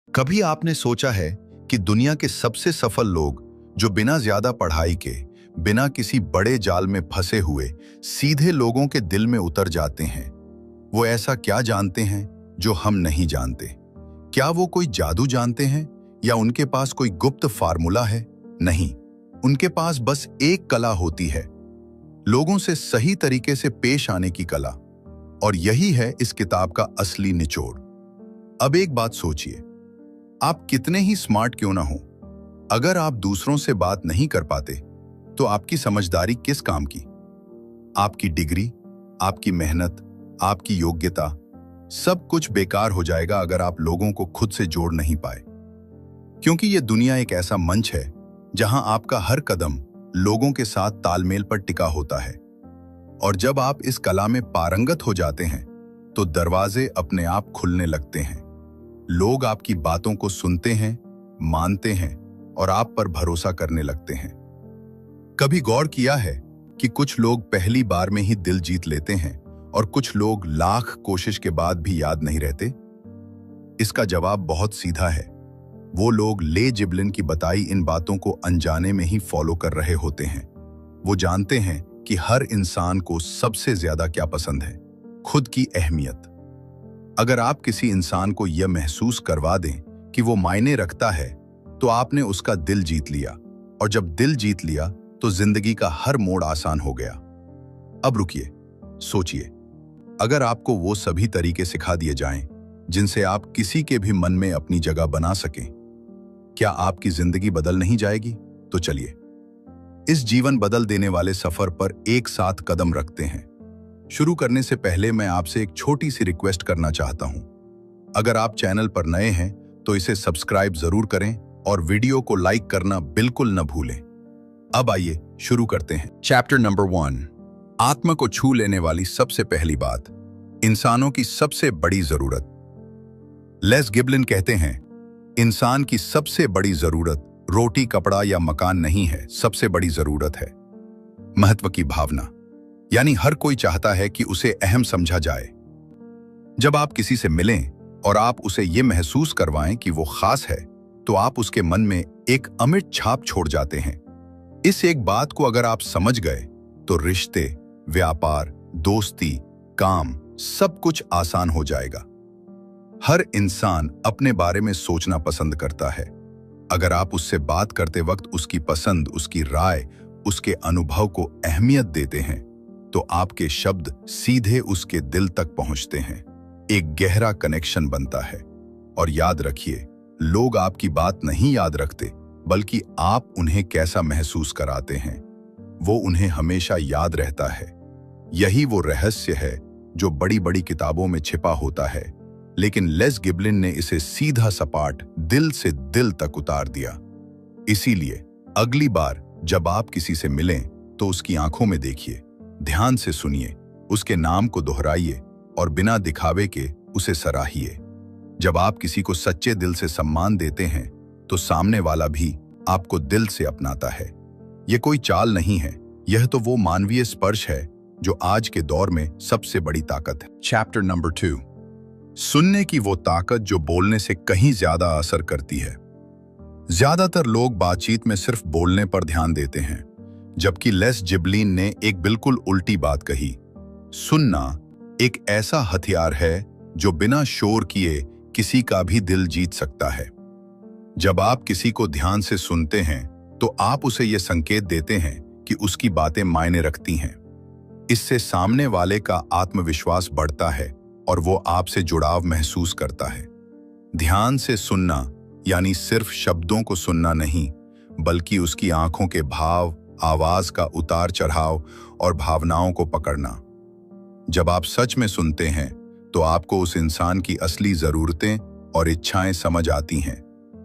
कभी आपने सोचा है कि दुनिया के सबसे सफल लोग जो बिना ज्यादा पढ़ाई के, बिना किसी बड़े जाल में फंसे हुए सीधे लोगों के दिल में उतर जाते हैं, वो ऐसा क्या जानते हैं जो हम नहीं जानते? क्या वो कोई जादू जानते हैं या उनके पास कोई गुप्त फार्मूला है? नहीं, उनके पास बस एक कला होती है, लोगों से सही तरीके से पेश आने की कला। और यही है इस किताब का असली निचोड़। अब एक बात सोचिए, आप कितने ही स्मार्ट क्यों ना हो, अगर आप दूसरों से बात नहीं कर पाते तो आपकी समझदारी किस काम की? आपकी डिग्री, आपकी मेहनत, आपकी योग्यता, सब कुछ बेकार हो जाएगा अगर आप लोगों को खुद से जोड़ नहीं पाए। क्योंकि यह दुनिया एक ऐसा मंच है जहां आपका हर कदम लोगों के साथ तालमेल पर टिका होता है। और जब आप इस कला में पारंगत हो जाते हैं तो दरवाजे अपने आप खुलने लगते हैं। लोग आपकी बातों को सुनते हैं, मानते हैं और आप पर भरोसा करने लगते हैं। कभी गौर किया है कि कुछ लोग पहली बार में ही दिल जीत लेते हैं और कुछ लोग लाख कोशिश के बाद भी याद नहीं रहते? इसका जवाब बहुत सीधा है। वो लोग ले जिबलिन की बताई इन बातों को अनजाने में ही फॉलो कर रहे होते हैं। वो जानते हैं कि हर इंसान को सबसे ज्यादा क्या पसंद है, खुद की अहमियत। अगर आप किसी इंसान को यह महसूस करवा दें कि वो मायने रखता है तो आपने उसका दिल जीत लिया। और जब दिल जीत लिया तो जिंदगी का हर मोड़ आसान हो गया। अब रुकिए, सोचिए, अगर आपको वो सभी तरीके सिखा दिए जाएं जिनसे आप किसी के भी मन में अपनी जगह बना सकें, क्या आपकी जिंदगी बदल नहीं जाएगी? तो चलिए इस जीवन बदल देने वाले सफर पर एक साथ कदम रखते हैं। शुरू करने से पहले मैं आपसे एक छोटी सी रिक्वेस्ट करना चाहता हूं। अगर आप चैनल पर नए हैं तो इसे सब्सक्राइब जरूर करें और वीडियो को लाइक करना बिल्कुल न भूलें। अब आइए शुरू करते हैं। चैप्टर नंबर 1, आत्मा को छू लेने वाली सबसे पहली बात, इंसानों की सबसे बड़ी जरूरत। लेस गिबलिन कहते हैं, इंसान की सबसे बड़ी जरूरत रोटी, कपड़ा या मकान नहीं है, सबसे बड़ी जरूरत है महत्व की भावना। यानी हर कोई चाहता है कि उसे अहम समझा जाए। जब आप किसी से मिलें और आप उसे यह महसूस करवाएं कि वो खास है, तो आप उसके मन में एक अमिट छाप छोड़ जाते हैं। इस एक बात को अगर आप समझ गए तो रिश्ते, व्यापार, दोस्ती, काम, सब कुछ आसान हो जाएगा। हर इंसान अपने बारे में सोचना पसंद करता है। अगर आप उससे बात करते वक्त उसकी पसंद, उसकी राय, उसके अनुभव को अहमियत देते हैं तो आपके शब्द सीधे उसके दिल तक पहुंचते हैं। एक गहरा कनेक्शन बनता है। और याद रखिए, लोग आपकी बात नहीं याद रखते, बल्कि आप उन्हें कैसा महसूस कराते हैं वो उन्हें हमेशा याद रहता है। यही वो रहस्य है जो बड़ी बड़ी किताबों में छिपा होता है, लेकिन लेस गिबलिन ने इसे सीधा सपाट दिल से दिल तक उतार दिया। इसीलिए अगली बार जब आप किसी से मिलें तो उसकी आंखों में देखिए, ध्यान से सुनिए, उसके नाम को दोहराइए और बिना दिखावे के उसे सराहिए। जब आप किसी को सच्चे दिल से सम्मान देते हैं तो सामने वाला भी आपको दिल से अपनाता है। यह कोई चाल नहीं है, यह तो वो मानवीय स्पर्श है जो आज के दौर में सबसे बड़ी ताकत है। चैप्टर नंबर 2, सुनने की वो ताकत जो बोलने से कहीं ज्यादा असर करती है। ज्यादातर लोग बातचीत में सिर्फ बोलने पर ध्यान देते हैं, जबकि लेस जिबलिन ने एक बिल्कुल उल्टी बात कही। सुनना एक ऐसा हथियार है जो बिना शोर किए किसी का भी दिल जीत सकता है। जब आप किसी को ध्यान से सुनते हैं तो आप उसे यह संकेत देते हैं कि उसकी बातें मायने रखती हैं। इससे सामने वाले का आत्मविश्वास बढ़ता है और वो आपसे जुड़ाव महसूस करता है। ध्यान से सुनना यानी सिर्फ शब्दों को सुनना नहीं, बल्कि उसकी आंखों के भाव, आवाज का उतार चढ़ाव और भावनाओं को पकड़ना। जब आप सच में सुनते हैं तो आपको उस इंसान की असली जरूरतें और इच्छाएं समझ आती हैं।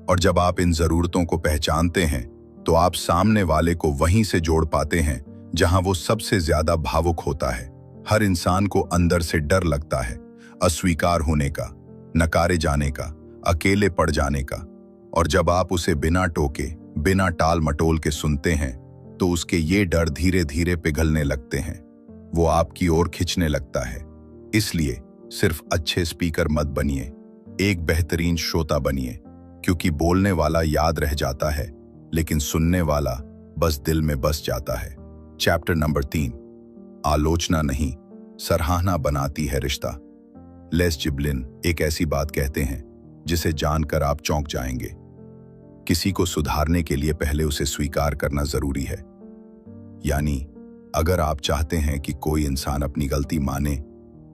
और जब आप इन जरूरतों को पहचानते हैं तो आप सामने वाले को वहीं से जोड़ पाते हैं जहां वो सबसे ज्यादा भावुक होता है। हर इंसान को अंदर से डर लगता है, अस्वीकार होने का, नकारे जाने का, अकेले पड़ जाने का। और जब आप उसे बिना टोके, बिना टाल मटोल के सुनते हैं तो उसके ये डर धीरे धीरे पिघलने लगते हैं। वो आपकी ओर खिंचने लगता है। इसलिए सिर्फ अच्छे स्पीकर मत बनिए, एक बेहतरीन श्रोता बनिए। क्योंकि बोलने वाला याद रह जाता है, लेकिन सुनने वाला बस दिल में बस जाता है। चैप्टर नंबर 3, आलोचना नहीं, सराहना बनाती है रिश्ता। लेस जिब्लिन एक ऐसी बात कहते हैं जिसे जानकर आप चौंक जाएंगे। किसी को सुधारने के लिए पहले उसे स्वीकार करना जरूरी है। यानी अगर आप चाहते हैं कि कोई इंसान अपनी गलती माने,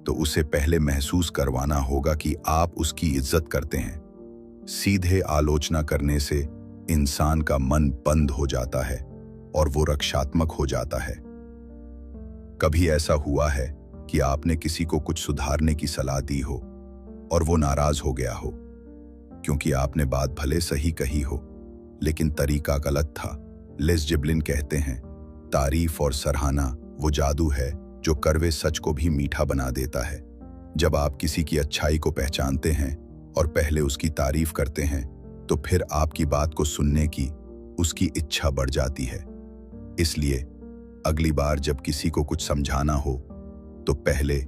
तो उसे पहले महसूस करवाना होगा कि आप उसकी इज्जत करते हैं। सीधे आलोचना करने से इंसान का मन बंद हो जाता है और वो रक्षात्मक हो जाता है। कभी ऐसा हुआ है कि आपने किसी को कुछ सुधारने की सलाह दी हो और वो नाराज हो गया हो, क्योंकि आपने बात भले सही कही हो लेकिन तरीका गलत था। लेस जिब्लिन कहते हैं, तारीफ और सराहना वो जादू है जो कड़वे सच को भी मीठा बना देता है। जब आप किसी की अच्छाई को पहचानते हैं और पहले उसकी तारीफ करते हैं, तो फिर आपकी बात को सुनने की उसकी इच्छा बढ़ जाती है। इसलिए अगली बार जब किसी को कुछ समझाना हो, तो पहले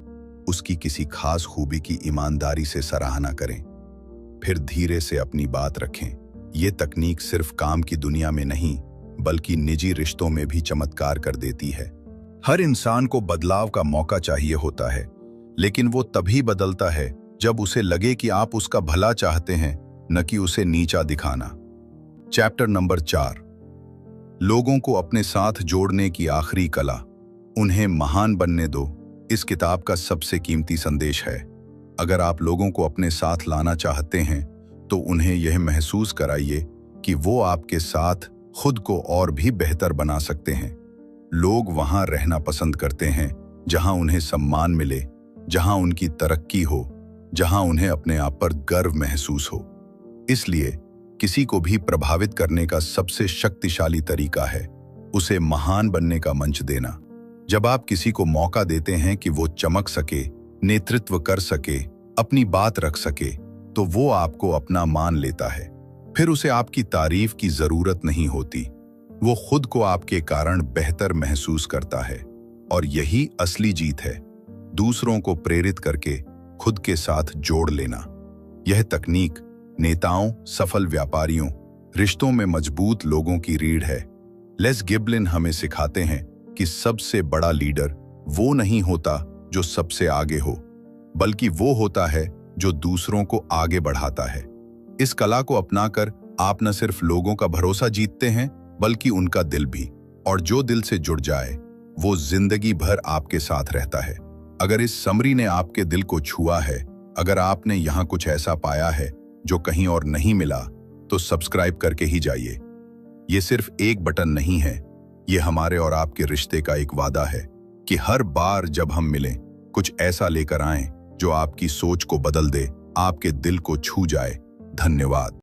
उसकी किसी खास खूबी की ईमानदारी से सराहना करें, फिर धीरे से अपनी बात रखें। ये तकनीक सिर्फ काम की दुनिया में नहीं, बल्कि निजी रिश्तों में भी चमत्कार कर देती है। हर इंसान को बदलाव का मौका चाहिए होता है, लेकिन वो तभी बदलता है जब उसे लगे कि आप उसका भला चाहते हैं, न कि उसे नीचा दिखाना। चैप्टर नंबर 4, लोगों को अपने साथ जोड़ने की आखिरी कला, उन्हें महान बनने दो। इस किताब का सबसे कीमती संदेश है, अगर आप लोगों को अपने साथ लाना चाहते हैं तो उन्हें यह महसूस कराइए कि वो आपके साथ खुद को और भी बेहतर बना सकते हैं। लोग वहां रहना पसंद करते हैं जहां उन्हें सम्मान मिले, जहां उनकी तरक्की हो, जहां उन्हें अपने आप पर गर्व महसूस हो। इसलिए किसी को भी प्रभावित करने का सबसे शक्तिशाली तरीका है उसे महान बनने का मंच देना। जब आप किसी को मौका देते हैं कि वो चमक सके, नेतृत्व कर सके, अपनी बात रख सके, तो वो आपको अपना मान लेता है। फिर उसे आपकी तारीफ की जरूरत नहीं होती, वो खुद को आपके कारण बेहतर महसूस करता है। और यही असली जीत है, दूसरों को प्रेरित करके खुद के साथ जोड़ लेना। यह तकनीक नेताओं, सफल व्यापारियों, रिश्तों में मजबूत लोगों की रीढ़ है। लेस जिब्लिन हमें सिखाते हैं कि सबसे बड़ा लीडर वो नहीं होता जो सबसे आगे हो, बल्कि वो होता है जो दूसरों को आगे बढ़ाता है। इस कला को अपनाकर आप न सिर्फ लोगों का भरोसा जीतते हैं, बल्कि उनका दिल भी। और जो दिल से जुड़ जाए वो जिंदगी भर आपके साथ रहता है। अगर इस समरी ने आपके दिल को छुआ है, अगर आपने यहाँ कुछ ऐसा पाया है जो कहीं और नहीं मिला, तो सब्सक्राइब करके ही जाइए। ये सिर्फ एक बटन नहीं है, ये हमारे और आपके रिश्ते का एक वादा है कि हर बार जब हम मिलें, कुछ ऐसा लेकर आएं जो आपकी सोच को बदल दे, आपके दिल को छू जाए। धन्यवाद।